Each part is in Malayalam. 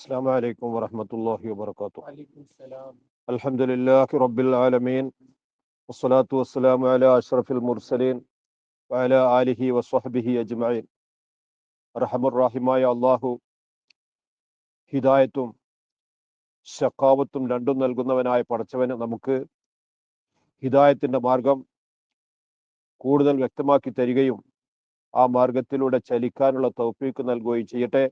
السلام عليكم ورحمة الله وبركاته. الحمد لله رب العالمين والصلاة والسلام على أشرف المرسلين وعلى آله وصحبه أجمعين. റഹ്മാൻ റഹീമായ അള്ളാഹു ഹിദായത്തും ശഖാവത്തും രണ്ടും നൽകുന്നവനായ പടച്ചവന് നമുക്ക് ഹിദായത്തിന്റെ മാർഗം കൂടുതൽ വ്യക്തമാക്കി തരികയും ആ മാർഗത്തിലൂടെ ചലിക്കാനുള്ള തൗഫീക്ക് നൽകുകയും ചെയ്യട്ടെ.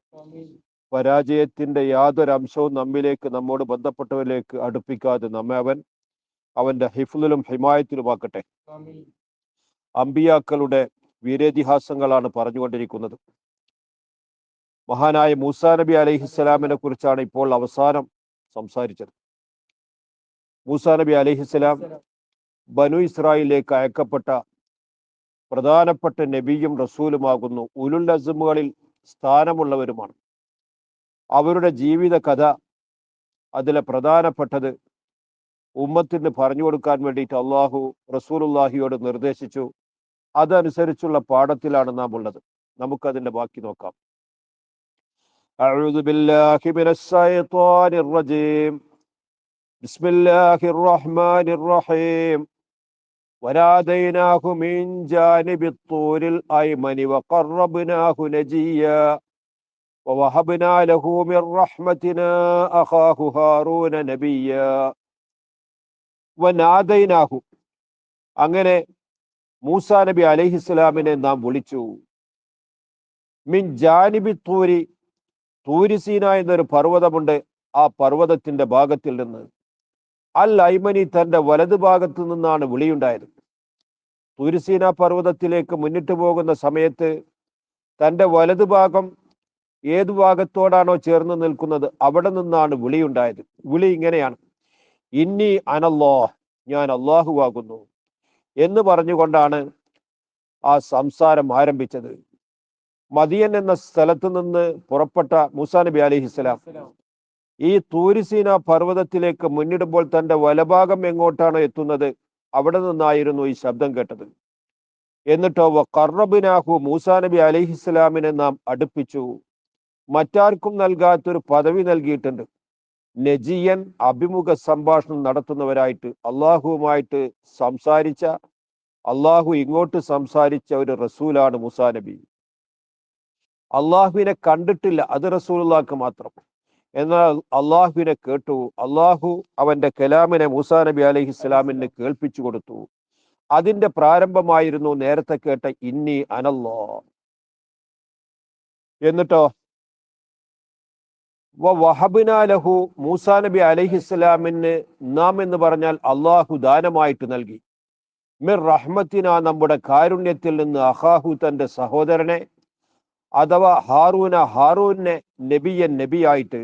പരാജയത്തിന്റെ യാതൊരു അംശവും നമ്മോട് ബന്ധപ്പെട്ടവരിലേക്ക് അടുപ്പിക്കാതെ നമ്മെ അവന്റെ ഹിഫ്ലിലും ഹിമായത്തിലുമാക്കട്ടെ. അമ്പിയാക്കളുടെ വീരേതിഹാസങ്ങളാണ് പറഞ്ഞുകൊണ്ടിരിക്കുന്നത്. മഹാനായ മൂസാ നബി അലൈഹിസ്സലാമിനെ കുറിച്ചാണ് ഇപ്പോൾ അവസാനം സംസാരിച്ചത്. മൂസാ നബി അലൈഹിസ്സലാം ബനു ഇസ്രായേലിലേക്ക് അയക്കപ്പെട്ട പ്രധാനപ്പെട്ട നബിയും റസൂലുമാകുന്നു. ഉലുൽ അസ്മുകളിൽ സ്ഥാനമുള്ളവരുമാണ്. അവരുടെ ജീവിത കഥ അതിലെ പ്രധാനപ്പെട്ടത് ഉമ്മത്തിന് പറഞ്ഞു കൊടുക്കാൻ വേണ്ടിയിട്ട് അള്ളാഹു റസൂലുള്ളാഹിയോട് നിർദ്ദേശിച്ചു. അതനുസരിച്ചുള്ള പാഠത്തിലാണ് നാം ഉള്ളത്. നമുക്കതിന്റെ ബാക്കി നോക്കാം. അഊദു ബില്ലാഹി മിനശ് ശൈത്വാനിർ റജീം. ബിസ്മില്ലാഹിർ റഹ്മാനിർ റഹീം. വനാദൈനാഹു മിൻ ജാനിബിത് തൂരിൽ അയ്മനി വഖറബ്നാഹു നജിയ്യാ വവഹബ്നാ ലഹു മിർ റഹ്മതിനാ അഖാഹു ഹാറൂന നബിയ്യാ. വനാദൈനാഹു, അങ്ങനെ മൂസാ നബി അലൈഹിസ്സലാമിനെ നാം വിളിച്ചു. മിൻ ജാനിബി തൂരി, തൂരിസീന എന്നൊരു പർവ്വതമുണ്ട്. ആ പർവ്വതത്തിന്റെ ഭാഗത്തിൽ നിന്ന് അൽ ഐമനി, തന്റെ വലതു ഭാഗത്തു നിന്നാണ് വിളിയുണ്ടായത്. തൂരിസീന പർവ്വതത്തിലേക്ക് മുന്നിട്ട് പോകുന്ന സമയത്ത് തന്റെ വലതു ഭാഗം ഏതു ഭാഗത്തോടാണോ ചേർന്ന് നിൽക്കുന്നത് അവിടെ നിന്നാണ് വിളിയുണ്ടായത്. വിളി ഇങ്ങനെയാണ്: ഇന്നി അനല്ലാഹ്, ഞാൻ അള്ളാഹുവാകുന്നു എന്ന് പറഞ്ഞുകൊണ്ടാണ് ആ സംസാരം ആരംഭിച്ചത്. മദിയൻ എന്ന സ്ഥലത്ത് നിന്ന് പുറപ്പെട്ട മൂസാ നബി അലൈഹിസ്സലാം ഈ തൂരിസീന പർവ്വതത്തിലേക്ക് മുന്നിടുമ്പോൾ തന്റെ വലഭാഗം എങ്ങോട്ടാണ് എത്തുന്നത് അവിടെ നിന്നായിരുന്നു ഈ ശബ്ദം കേട്ടത്. എന്നിട്ടോ വഖറബ്നാഹു, മൂസാ നബി അലൈഹിസ്സലാമിനെ നാം അടുപ്പിച്ചു. മറ്റാർക്കും നൽകാത്തൊരു പദവി നൽകിയിട്ടുണ്ട്. നജിയൻ, അഭിമുഖ സംഭാഷണം നടത്തുന്നവരായിട്ട്, അള്ളാഹുവുമായിട്ട് സംസാരിച്ച, അള്ളാഹു ഇങ്ങോട്ട് സംസാരിച്ച ഒരു റസൂലാണ് മൂസാ നബി. അള്ളാഹുവിനെ കണ്ടിട്ടില്ല, അത് റസൂലുള്ളാഹിക്ക് മാത്രം. എന്നാൽ അള്ളാഹുവിനെ കേട്ടു. അള്ളാഹു അവന്റെ കലാമിനെ മൂസാ നബി അലൈഹിസ്സലാമിന് കേൾപ്പിച്ചു കൊടുത്തു. അതിന്റെ പ്രാരംഭമായിരുന്നു നേരത്തെ കേട്ട ഇന്നി അനല്ലാഹ്. എന്നിട്ടോ വഹബ്നാ ലഹു, മൂസാ നബി അലൈഹിസ്സലാമിന് നാം എന്ന് പറഞ്ഞാൽ അള്ളാഹു ദാനമായിട്ട് നൽകി. മിർ റഹ്മത്തിന, നമ്മുടെ കാരുണ്യത്തിൽ നിന്ന്, അഖാഹു, തന്റെ സഹോദരനെ, അഥവാ ഹാറൂനെ നബിയൻ, നബിയായിട്ട്.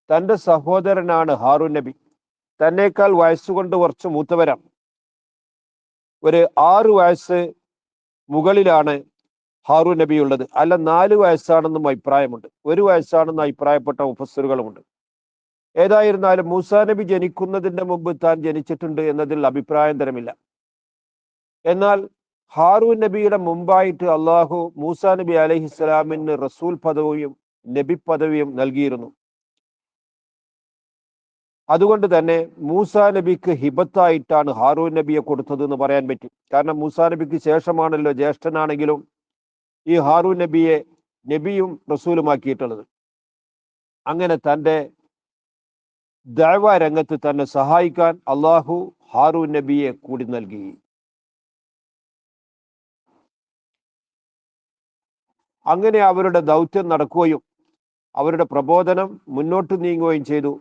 തന്റെ സഹോദരനാണ് ഹാറൂൻ നബി. തന്നേക്കാൾ വയസ്സുകൊണ്ട് കുറച്ച് മൂത്തവരാണ്. ഒരു 6 വയസ്സ് മുകളിലാണ് ഹാറൂൻ നബി ഉള്ളത്. അല്ല, 4 വയസ്സാണെന്നും അഭിപ്രായമുണ്ട്. 1 വയസ്സാണെന്ന് അഭിപ്രായപ്പെട്ട മുഫസ്സിറുകളുമുണ്ട്. ഏതായിരുന്നാലും മൂസാ നബി ജനിക്കുന്നതിന്റെ മുമ്പ് താൻ ജനിച്ചിട്ടുണ്ട് എന്നതിൽ അഭിപ്രായം തരമില്ല. എന്നാൽ ഹാറൂൻ നബിയുടെ മുമ്പായിട്ട് അള്ളാഹു മൂസാ നബി അലൈഹിസ്സലാമിന് റസൂൽ പദവിയും നബി പദവിയും നൽകിയിരുന്നു. അതുകൊണ്ട് തന്നെ മൂസാ നബിക്ക് ഹിബത്തായിട്ടാണ് ഹാറൂൻ നബിയെ കൊടുത്തത് എന്ന് പറയാൻ പറ്റും. കാരണം മൂസാ നബിക്ക് ശേഷമാണല്ലോ ജ്യേഷ്ഠനാണെങ്കിലും ഈ ഹാറൂൻ നബിയെ നബിയും റസൂലുമാക്കിയിട്ടുള്ളത്. അങ്ങനെ തൻ്റെ ദഅവ രംഗത്ത് തന്നെ സഹായിക്കാൻ അള്ളാഹു ഹാറൂൻ നബിയെ കൂടി നൽകി. അങ്ങനെ അവരുടെ ദൗത്യം നടക്കുകയും അവരുടെ പ്രബോധനം മുന്നോട്ട് നീങ്ങുകയും ചെയ്തു.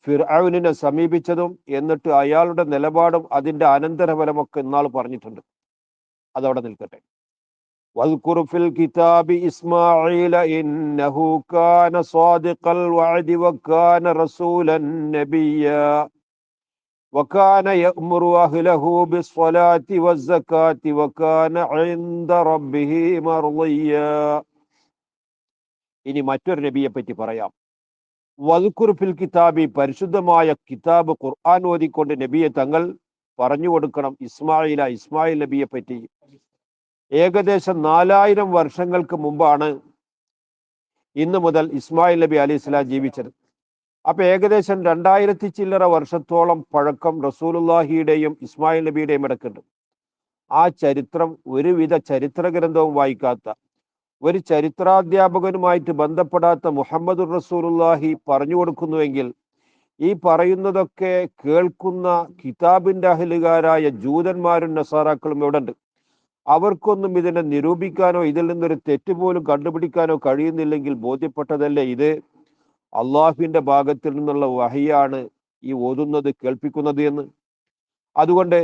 ഫിർഔനിനെ സമീപിച്ചതും എന്നിട്ട് അയാളുടെ നിലപാടും അതിന്റെ അനന്തരഫലമൊക്കെ ഇന്നാൾ പറഞ്ഞിട്ടുണ്ട്. അതവിടെ നിൽക്കട്ടെ. വദ്കുർ ഫിൽ കിതാബി ഇസ്മാഈല ഇന്നഹു കാന സ്വാദിഖൽ വഅദി വകാന റസൂലൻ നബിയ്യ വകാന യഅ്മുറു അഹ്ലഹു ബിസ്സലാത്തി വസ്സകാത്തി വകാന ഇൻദ റബ്ബിഹി മർദിയ്യ. ഇനി മറ്റൊരു നബിയെ പറ്റി പറയാം. വദ്കുർ ഫിൽ കിതാബി, പരിശുദ്ധമായ കിതാബ് ഖുർആൻ ഓതിക്കൊണ്ട് നബിയെ തങ്ങൾ പറഞ്ഞു കൊടുക്കണം ഇസ്മായിൽ നബിയെ പറ്റി. ഏകദേശം 4000 വർഷങ്ങൾക്ക് മുമ്പാണ് ഇന്ന് മുതൽ ഇസ്മായിൽ നബി അലൈഹി സ്വലാം ജീവിച്ചത്. അപ്പൊ ഏകദേശം 2000 ചില്ലറ വർഷത്തോളം പഴക്കം റസൂലുള്ളാഹിയുടെയും ഇസ്മായിൽ നബിയുടെയും ഇടക്കുണ്ട്. ആ ചരിത്രം ഒരുവിധ ചരിത്ര ഗ്രന്ഥവും വായിക്കാത്ത, ഒരു ചരിത്രാധ്യാപകനുമായിട്ട് ബന്ധപ്പെടാത്ത മുഹമ്മദുർ റസൂലുള്ളാഹി പറഞ്ഞു കൊടുക്കുന്നുവെങ്കിൽ ഈ പറയുന്നതൊക്കെ കേൾക്കുന്ന കിതാബിന്റെ അഹലുകാരായ ജൂതന്മാരും നസാറാക്കളും ഇവിടെ ഉണ്ട്. അവർക്കൊന്നും ഇതിനെ നിരൂപിക്കാനോ ഇതിൽ നിന്നൊരു തെറ്റുപോലും കണ്ടുപിടിക്കാനോ കഴിയുന്നില്ലെങ്കിൽ ബോധ്യപ്പെട്ടതല്ലേ ഇത് അള്ളാഹുവിന്റെ ഭാഗത്തിൽ നിന്നുള്ള വഹിയാണ് ഈ ഓതുന്നത് കേൾപ്പിക്കുന്നത് എന്ന്. അതുകൊണ്ട്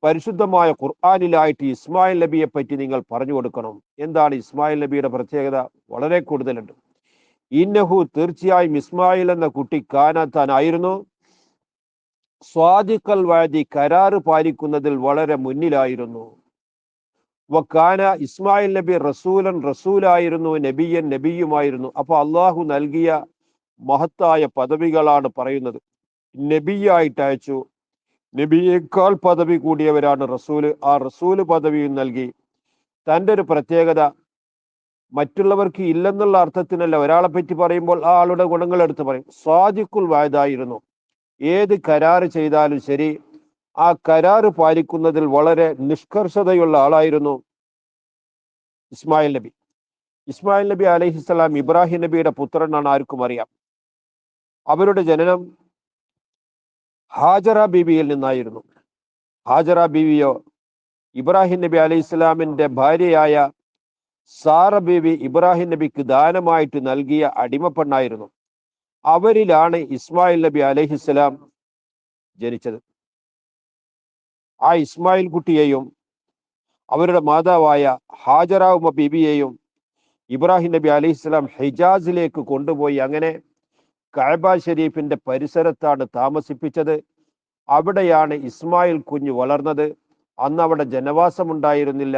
പരിശുദ്ധമായ ഖുർആനിലായിട്ട് ഇസ്മായിൽ നബിയെ പറ്റി നിങ്ങൾ പറഞ്ഞു കൊടുക്കണം. എന്താണ് ഇസ്മായിൽ നബിയുടെ പ്രത്യേകത? വളരെ കൂടുതലുണ്ട്. ഇന്നഹു, തീർച്ചയായും ഇസ്മായിൽ എന്ന കുട്ടി കാനാത്താനായിരുന്നു സ്വാദിഖൽ വാദി, കരാറ് പാലിക്കുന്നതിൽ വളരെ മുന്നിലായിരുന്നു. വക്കാന, ഇസ്മായിൽ നബി റസൂലൻ, റസൂലായിരുന്നു, നബിയൻ, നബിയുമായിരുന്നു. അപ്പൊ അള്ളാഹു നൽകിയ മഹത്തായ പദവികളാണ് പറയുന്നത്. നബിയായിട്ട് അയച്ചു, നബിയേക്കാൾ പദവി കൂടിയവരാണ് റസൂല്. ആ റസൂല് പദവിയും നൽകി. തൻ്റെ ഒരു പ്രത്യേകത മറ്റുള്ളവർക്ക് ഇല്ലെന്നുള്ള അർത്ഥത്തിനല്ല, ഒരാളെ പറ്റി പറയുമ്പോൾ ആ ആളുടെ ഗുണങ്ങൾ എടുത്ത് പറയും. സ്വാദിഖുൽ വാദായിരുന്നു. ഏത് കരാറ് ചെയ്താലും ശരി, ആ കരാറ് പാലിക്കുന്നതിൽ വളരെ നിഷ്കർഷതയുള്ള ആളായിരുന്നു ഇസ്മായിൽ നബി. ഇസ്മായിൽ നബി അലൈഹിസ്സലാം ഇബ്രാഹിം നബിയുടെ പുത്രനാണ്, ആർക്കും അറിയാം. അവരുടെ ജനനം ഹാജറ ബീവിയിൽ നിന്നായിരുന്നു. ഹാജറ ബീവിയോ ഇബ്രാഹിം നബി അലൈഹി ഇസ്ലാമിന്റെ ഭാര്യയായ സാറ ബീവി ഇബ്രാഹിം നബിക്ക് ദാനമായിട്ട് നൽകിയ അടിമപ്പെണ്ണായിരുന്നു. അവരിലാണ് ഇസ്മായിൽ നബി അലൈഹിസ്സലാം ജനിച്ചത്. ആ ഇസ്മായിൽ കുട്ടിയെയും അവരുടെ മാതാവായ ഹാജറ ഉമ്മ ബീബിയെയും ഇബ്രാഹിം നബി അലൈഹിസ്സലാം ഹിജാസിലേക്ക് കൊണ്ടുപോയി. അങ്ങനെ കഅബ ഷരീഫിന്റെ പരിസരത്താണ് താമസിപ്പിച്ചത്. അവിടെയാണ് ഇസ്മായിൽ കുഞ്ഞ് വളർന്നത്. അന്ന് അവിടെ ജനവാസം ഉണ്ടായിരുന്നില്ല.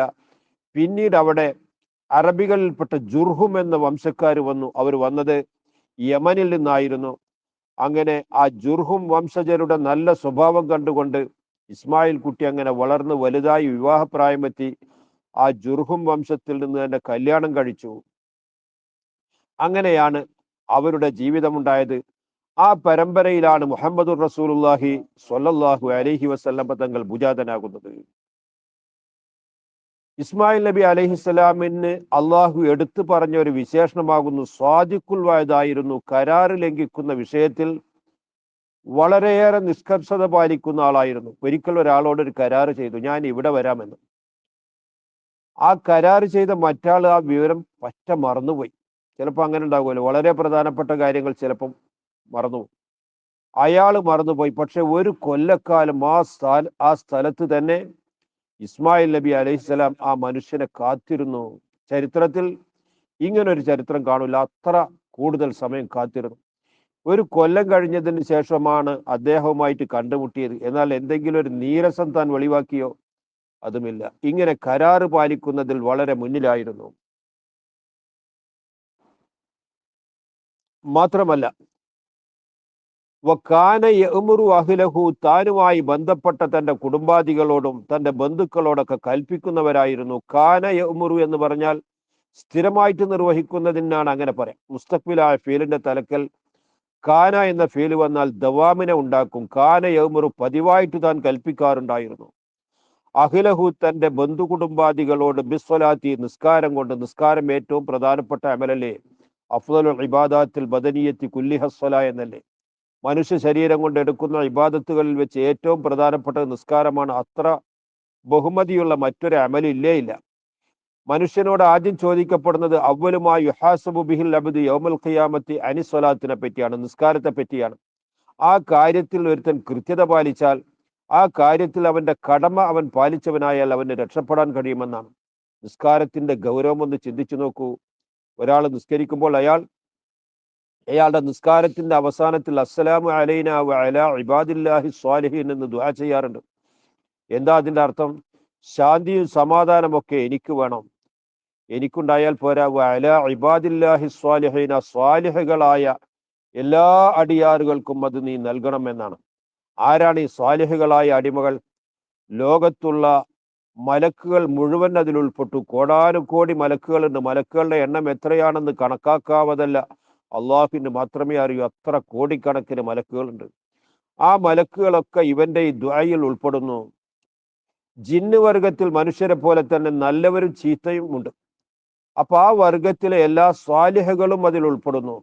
പിന്നീട് അവിടെ അറബികളിൽപ്പെട്ട ജുർഹും എന്ന വംശക്കാർ വന്നു. അവർ വന്നത് യമനിൽ നിന്നായിരുന്നു. അങ്ങനെ ആ ജുർഹും വംശജരുടെ നല്ല സ്വഭാവം കണ്ടുകൊണ്ട് ഇസ്മായിൽ കുട്ടി അങ്ങനെ വളർന്ന് വലുതായി വിവാഹപ്രായമെത്തി. ആ ജുർഹും വംശത്തിൽ നിന്ന് തന്നെ കല്യാണം കഴിച്ചു. അങ്ങനെയാണ് അവരുടെ ജീവിതമുണ്ടായത്. ആ പരമ്പരയിലാണ് മുഹമ്മദുർ റസൂലുള്ളാഹി സ്വല്ലല്ലാഹു അലൈഹി വസല്ലം തങ്ങൾ ഭുജാതനാകുന്നത്. ഇസ്മായിൽ നബി അലൈഹിസ്സലാമിന് അള്ളാഹു എടുത്തു പറഞ്ഞ ഒരു വിശേഷണമാകുന്നു സ്വാദിഖുൽ വാദായിരുന്നു. കരാറ് ലംഘിക്കുന്ന വിഷയത്തിൽ വളരെയേറെ നിഷ്കർഷത പാലിക്കുന്ന ആളായിരുന്നു. ഒരിക്കൽ ഒരാളോട് ഒരു കരാറ് ചെയ്തു, ഞാൻ ഇവിടെ വരാമെന്ന്. ആ കരാറ് ചെയ്ത മറ്റാൾ ആ വിവരം പറ്റ മറന്നുപോയി. ചിലപ്പോൾ അങ്ങനെ ഉണ്ടാകുമല്ലോ, വളരെ പ്രധാനപ്പെട്ട കാര്യങ്ങൾ ചിലപ്പം മറന്നുപോയി. അയാൾ മറന്നുപോയി. പക്ഷെ ഒരു കൊല്ലക്കാലം ആ സ്ഥലത്ത് തന്നെ ഇസ്മായിൽ നബി അലൈഹിസ്സലാം ആ മനുഷ്യനെ കാത്തിരുന്നു. ചരിത്രത്തിൽ ഇങ്ങനൊരു ചരിത്രം കാണില്ല, അത്ര കൂടുതൽ സമയം കാത്തിരുന്നു. ഒരു കൊല്ലം കഴിഞ്ഞതിന് ശേഷമാണ് അദ്ദേഹവുമായിട്ട് കണ്ടുമുട്ടിയത്. എന്നാൽ എന്തെങ്കിലും ഒരു നീരസം താൻ വെളിവാക്കിയോ? അതുമില്ല. ഇങ്ങനെ കരാറ് പാലിക്കുന്നതിൽ വളരെ മുന്നിലായിരുന്നു. മാത്രമല്ല വക്കാന യഅ്മുറു അഹ്ലഹു, താനുമായി ബന്ധപ്പെട്ട തൻ്റെ കുടുംബാദികളോടും തൻ്റെ ബന്ധുക്കളോടൊക്കെ കൽപ്പിക്കുന്നവരായിരുന്നു. കാന യഅ്മുറു എന്ന് പറഞ്ഞാൽ സ്ഥിരമായിട്ട് നിർവഹിക്കുന്നതിനാണ് അങ്ങനെ പറയാം. മുസ്തഖ്ബിലായ ഫീലിന്റെ തലക്കൽ കാന എന്ന ഫീല് വന്നാൽ ദവാമിനെ ഉണ്ടാക്കും. കാന യഅ്മുറു, പതിവായിട്ട് താൻ കൽപ്പിക്കാറുണ്ടായിരുന്നു. അഹ്ലഹു, തൻ്റെ ബന്ധു കുടുംബാദികളോട് ബിസ്വലാത്തി, നിസ്കാരം കൊണ്ട്. നിസ്കാരം ഏറ്റവും പ്രധാനപ്പെട്ട അമലല്ലേ? അഫ്ദലുൽ ഇബാദാത്തിൽ ബദനിയത്തി കുല്ലിഹസ്വല എന്നല്ലേ? മനുഷ്യ ശരീരം കൊണ്ട് എടുക്കുന്ന ഇബാദത്തുകളിൽ വെച്ച് ഏറ്റവും പ്രധാനപ്പെട്ട നിസ്കാരമാണ്. അത്ര ബഹുമതിയുള്ള മറ്റൊരു അമലില്ലേ ഇല്ല. മനുഷ്യനോട് ആദ്യം ചോദിക്കപ്പെടുന്നത് അവ്വലുമായി യുഹാസബു ബിഹിൽ അബ്ദു യൗമൽ ഖിയാമത്തി അനിസ്വലാത്തിനെ പറ്റിയാണ്, നിസ്കാരത്തെ പറ്റിയാണ്. ആ കാര്യത്തിൽ ഒരുത്തൻ കൃത്യത പാലിച്ചാൽ, ആ കാര്യത്തിൽ അവന്റെ കടമ അവൻ പാലിച്ചവനായാൽ അവന് രക്ഷപ്പെടാൻ കഴിയുമെന്നാണ്. നിസ്കാരത്തിന്റെ ഗൗരവം ഒന്ന് ചിന്തിച്ചു നോക്കൂ. ഒരാൾ നിസ്കരിക്കുമ്പോൾ അയാളുടെ നിസ്കാരത്തിന്റെ അവസാനത്തിൽ അസ്സലാമു അലൈന വ അലാ ഇബാദില്ലാഹി സ്വാലിഹീൻ എന്ന് ദുആ ചെയ്യാറുണ്ട്. എന്താ അതിന്റെ അർത്ഥം? ശാന്തിയും സമാധാനമൊക്കെ എനിക്ക് വേണം, എനിക്കുണ്ടായാൽ പോരാ. വ അലാ ഇബാദില്ലാഹി സ്വാലിഹീന, സ്വാലിഹുകളായ എല്ലാ അടിയാറുകൾക്കും അത് നീ നൽകണം എന്നാണ്. ആരാണ് ഈ സ്വാലിഹുകളായ അടിമകൾ? ലോകത്തുള്ള മലക്കുകൾ മുഴുവൻ അതിൽ ഉൾപ്പെട്ടു. കോടാനുകോടി മലക്കുകളുണ്ട്. മലക്കുകളുടെ എണ്ണം എത്രയാണെന്ന് കണക്കാക്കാവതല്ല, അള്ളാഹുവിന് മാത്രമേ അറിയൂ. അത്ര കോടിക്കണക്കിന് മലക്കുകളുണ്ട്. ആ മലക്കുകളൊക്കെ ഇവന്റെ ഈ ദുആയിൽ ഉൾപ്പെടുന്നു. ജിന്ന് വർഗത്തിൽ മനുഷ്യരെ പോലെ തന്നെ നല്ലവരും ചീത്തയും ഉണ്ട്. അപ്പൊ ആ വർഗത്തിലെ എല്ലാ സ്വാലിഹകളും അതിൽ ഉൾപ്പെടുന്നു.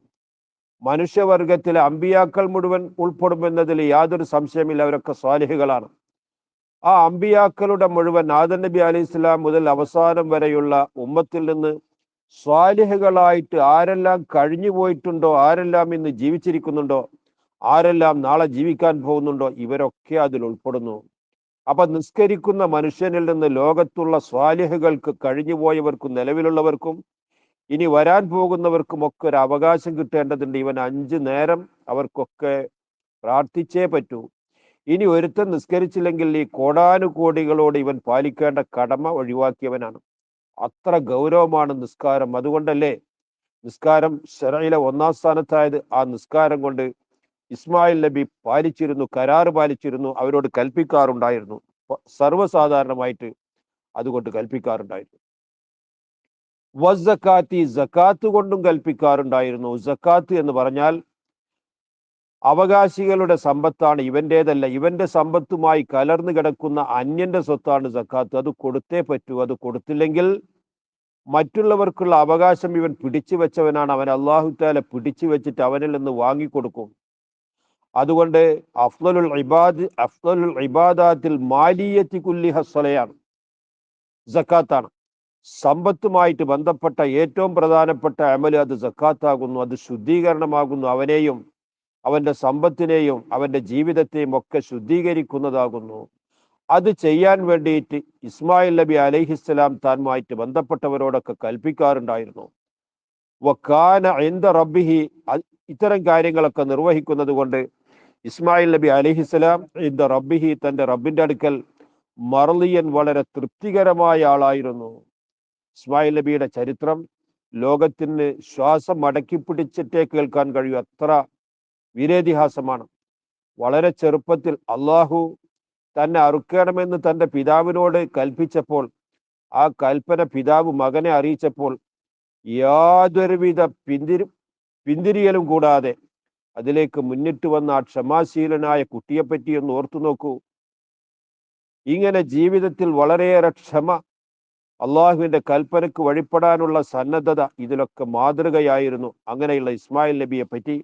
മനുഷ്യവർഗത്തിലെ അമ്പിയാക്കൾ മുഴുവൻ ഉൾപ്പെടുമെന്നതിൽ യാതൊരു സംശയമില്ല. അവരൊക്കെ സ്വാലിഹുകളാണ്. ആ അമ്പിയാക്കളുടെ മുഴുവൻ ആദം നബി അലൈഹി സ്വലാം മുതൽ അവസാനം വരെയുള്ള ഉമ്മത്തിൽ നിന്ന് സ്വാലിഹുകളായിട്ട് ആരെല്ലാം കഴിഞ്ഞു പോയിട്ടുണ്ടോ, ആരെല്ലാം ഇന്ന് ജീവിച്ചിരിക്കുന്നുണ്ടോ, ആരെല്ലാം നാളെ ജീവിക്കാൻ പോകുന്നുണ്ടോ, ഇവരൊക്കെ അതിൽ ഉൾപ്പെടുന്നു. അപ്പൊ നിസ്കരിക്കുന്ന മനുഷ്യനിൽ നിന്ന് ലോകത്തുള്ള സ്വാലിഹുകൾക്ക്, കഴിഞ്ഞുപോയവർക്കും നിലവിലുള്ളവർക്കും ഇനി വരാൻ പോകുന്നവർക്കും ഒക്കെ ഒരു അവകാശം കിട്ടേണ്ടതുണ്ട്. ഇവൻ 5 നേരം അവർക്കൊക്കെ പ്രാർത്ഥിച്ചേ പറ്റൂ. ഇനി ഒരുത്തൻ നിസ്കരിച്ചില്ലെങ്കിൽ ഈ കോടാനുകോടികളോട് ഇവൻ പാലിക്കേണ്ട കടമ ഒഴിവാക്കിയവനാണ്. അത്ര ഗൗരവമാണ് നിസ്കാരം. അതുകൊണ്ടല്ലേ നിസ്കാരം ശറയിലെ 1-ാം സ്ഥാനത്തായത്. ആ നിസ്കാരം കൊണ്ട് ഇസ്മായിൽ നബി പാലിച്ചിരുന്നു, കരാറ് പാലിച്ചിരുന്നു, അവരോട് കൽപ്പിക്കാറുണ്ടായിരുന്നു. സർവ്വസാധാരണമായിട്ട് അതുകൊണ്ട് കൽപ്പിക്കാറുണ്ടായിരുന്നു. വസ്സക്കാത്തി, സക്കാത്ത് കൊണ്ടും കൽപ്പിക്കാറുണ്ടായിരുന്നു. സക്കാത്ത് എന്ന് പറഞ്ഞാൽ അവകാശികളുടെ സമ്പത്താണ്, ഇവന്റേതല്ല. ഇവന്റെ സമ്പത്തുമായി കലർന്നു കിടക്കുന്ന അന്യന്റെ സ്വത്താണ് സക്കാത്ത്. അത് കൊടുത്തേ പറ്റൂ. അത് കൊടുത്തില്ലെങ്കിൽ മറ്റുള്ളവർക്കുള്ള അവകാശം ഇവൻ പിടിച്ചു വെച്ചവനാണ്. അവൻ അല്ലാഹു തആല പിടിച്ചു വെച്ചിട്ട് അവനിൽ നിന്ന് വാങ്ങിക്കൊടുക്കും. അതുകൊണ്ട് അഫ്ളലുൽ ഇബാദാത്തിൽ മാലിയത്തി കുല്ലിഹ സ്വലയാണ്, സക്കാത്താണ്. സമ്പത്തുമായിട്ട് ബന്ധപ്പെട്ട ഏറ്റവും പ്രധാനപ്പെട്ട അമല് അത് സക്കാത്താകുന്നു. അത് ശുദ്ധീകരണമാകുന്നു. അവനെയും അവന്റെ സമ്പത്തിനെയും അവന്റെ ജീവിതത്തെയും ഒക്കെ ശുദ്ധീകരിക്കുന്നതാകുന്നു. അത് ചെയ്യാൻ വേണ്ടിയിട്ട് ഇസ്മായിൽ നബി അലൈഹിസ്സലാം താനുമായിട്ട് ബന്ധപ്പെട്ടവരോടൊക്കെ കൽപ്പിക്കാറുണ്ടായിരുന്നു. വക്കാന ഇൻദ റബ്ബിഹി, ഇത്തരം കാര്യങ്ങളൊക്കെ നിർവഹിക്കുന്നത് കൊണ്ട് ഇസ്മായിൽ നബി അലൈഹിസ്സലാം ഇൻദ റബ്ബിഹി, തന്റെ റബ്ബിന്റെ അടുക്കൽ മർളിയൻ, വളരെ തൃപ്തികരമായ ആളായിരുന്നു. ഇസ്മായിൽ നബിയുടെ ചരിത്രം ലോകത്തിന് ശ്വാസം അടക്കി പിടിച്ചിട്ടേ കേൾക്കാൻ കഴിയൂ. അത്ര വീരേതിഹാസമാണ്. വളരെ ചെറുപ്പത്തിൽ അള്ളാഹു തന്നെ അറുക്കണമെന്ന് തന്റെ പിതാവിനോട് കൽപ്പിച്ചപ്പോൾ, ആ കൽപ്പന പിതാവ് മകനെ അറിയിച്ചപ്പോൾ യാതൊരുവിധ പിന്തിരിയലും കൂടാതെ അതിലേക്ക് മുന്നിട്ട് വന്ന ആ ക്ഷമാശീലനായ കുട്ടിയെപ്പറ്റി ഒന്ന് ഓർത്തു നോക്കൂ. ഇങ്ങനെ ജീവിതത്തിൽ വളരെയേറെ ക്ഷമ, അള്ളാഹുവിന്റെ കൽപ്പനക്ക് വഴിപ്പെടാനുള്ള സന്നദ്ധത, ഇതിലൊക്കെ മാതൃകയായിരുന്നു. അങ്ങനെയുള്ള ഇസ്മായിൽ നബിയെ പറ്റി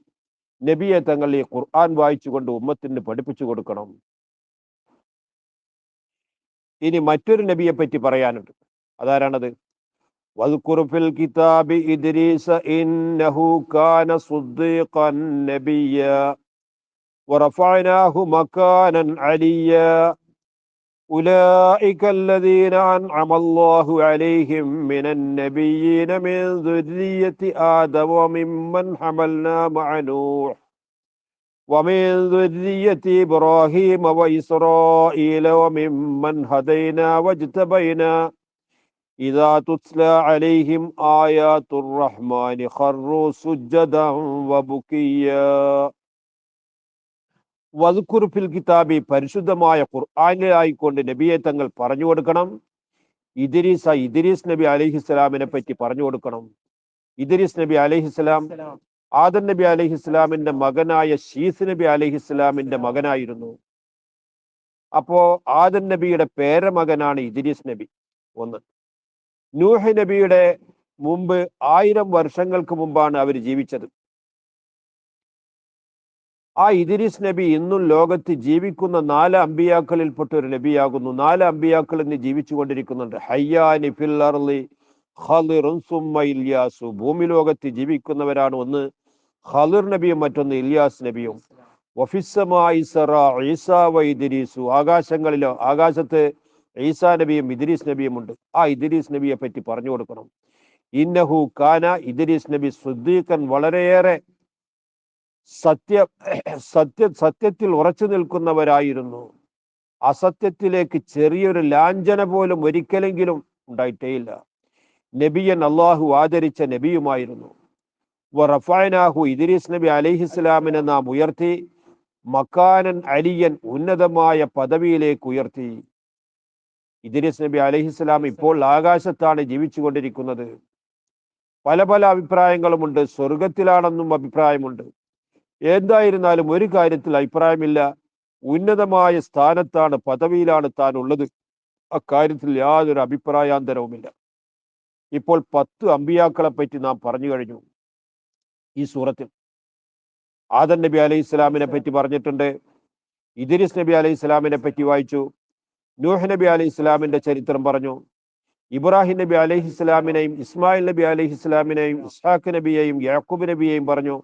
നബിയെ തങ്ങൾ ഈ ഖുർആൻ വായിച്ചുകൊണ്ട് ഉമ്മത്തിന് പഠിപ്പിച്ചു കൊടുക്കണം. ഇനി മറ്റൊരു നബിയെ പറ്റി പറയാനുണ്ട്. അതാരാണത്? വദ്കുർ ഫിൽ കിതാബി ഇദ്രീസ ഇന്നഹു കാന സുദ്ദീഖൻ നബിയ്യ വറഫഅനാഹു മകാനൻ അലിയ്യ ഉലൈക الذين أنعم الله عليهم من النبيين من ذرية آدم وممن حملنا مع نوح ومن ذرية إبراهيم وإسرائيل وممن هدينا واجتبينا إذا تتلى عليهم آيات الرحمن خروا سجدا وبكيا. വദ്കുർ ഫിൽ കിതാബി, പരിശുദ്ധമായ ഖുർആനിലായിക്കൊണ്ട് നബിയെ തങ്ങൾ പറഞ്ഞു കൊടുക്കണം. ഇദ്രീസ് നബി അലൈഹിസ്സലാമിനെ പറ്റി പറഞ്ഞു കൊടുക്കണം. ഇദ്രീസ് നബി അലൈഹിസ്സലാം ആദം നബി അലൈഹിസ്സലാമിന്റെ മകനായ ശീസ് നബി അലൈഹിസ്സലാമിന്റെ മകനായിരുന്നു. അപ്പോ ആദം നബിയുടെ പേരമകനാണ് ഇദ്രീസ് നബി. ഒന്ന്, നൂഹ് നബിയുടെ മുമ്പ് 1000 വർഷങ്ങൾക്ക് മുമ്പാണ് അവർ ജീവിച്ചത്. ആ ഇദ്രീസ് നബി ഇന്നും ലോകത്ത് ജീവിക്കുന്ന 4 അമ്പിയാക്കളിൽപ്പെട്ട ഒരു നബിയാകുന്നു. 4 അമ്പിയാക്കൾ ഇന്ന് ജീവിച്ചു കൊണ്ടിരിക്കുന്നുണ്ട്. ഹയ്യാനി ഫിൽ അർളി ഖളിറുൻ സുമ്മ ഇല്യാസു, ഭൂമി ലോകത്ത് ജീവിക്കുന്നവരാണ്. ഒന്ന് ഖളിർ നബിയും മറ്റൊന്ന് ഇല്യാസ് നബിയും. വഫിസ്സമായി സറാ ഈസാ വ ഇദ്രീസു, ആകാശത്ത് ഈസാ നബിയും ഇദ്രീസ് നബിയും ഉണ്ട്. ആ ഇദ്രീസ് നബിയെ പറ്റി പറഞ്ഞു കൊടുക്കണം. ഇന്നഹു കാന, ഇദ്രീസ് നബി സുദ്ദീഖൻ, വളരെയേറെ സത്യത്തിൽ ഉറച്ചു നിൽക്കുന്നവരായിരുന്നു. അസത്യത്തിലേക്ക് ചെറിയൊരു ലാഞ്ചന പോലും ഒരിക്കലെങ്കിലും ഉണ്ടായിട്ടേയില്ല. നബിയൻ, അള്ളാഹു ആദരിച്ച നബിയുമായിരുന്നു. വറഫഅനാഹു, ഇദ്രീസ് നബി അലൈഹിസ്സലാമിനെ നാം ഉയർത്തി. മക്കാനൻ അലിയൻ, ഉന്നതമായ പദവിയിലേക്ക് ഉയർത്തി. ഇദ്രീസ് നബി അലൈഹിസ്സലാം ഇപ്പോൾ ആകാശത്താണ് ജീവിച്ചു കൊണ്ടിരിക്കുന്നത്. പല പല അഭിപ്രായങ്ങളുമുണ്ട്. സ്വർഗത്തിലാണെന്നും അഭിപ്രായമുണ്ട്. എന്തായിരുന്നാലും ഒരു കാര്യത്തിൽ അഭിപ്രായമില്ല, ഉന്നതമായ സ്ഥാനത്താണ്, പദവിയിലാണ് താൻ ഉള്ളത്. അക്കാര്യത്തിൽ യാതൊരു അഭിപ്രായാന്തരവുമില്ല. ഇപ്പോൾ 10 അമ്പിയാക്കളെ പറ്റി നാം പറഞ്ഞു കഴിഞ്ഞു ഈ സൂറത്തിൽ. ആദം നബി അലൈഹി ഇസ്ലാമിനെ പറ്റി പറഞ്ഞിട്ടുണ്ട്. ഇദ്രീസ് നബി അലൈഹി ഇസ്ലാമിനെ പറ്റി വായിച്ചു. നൂഹ് നബി അലൈഹി ഇസ്ലാമിന്റെ ചരിത്രം പറഞ്ഞു. ഇബ്രാഹിം നബി അലൈഹി ഇസ്ലാമിനെയും ഇസ്മായിൽ നബി അലൈഹി ഇസ്ലാമിനെയും ഇസ്ഹാഖ് നബിയെയും യാക്കൂബ് നബിയെയും പറഞ്ഞു.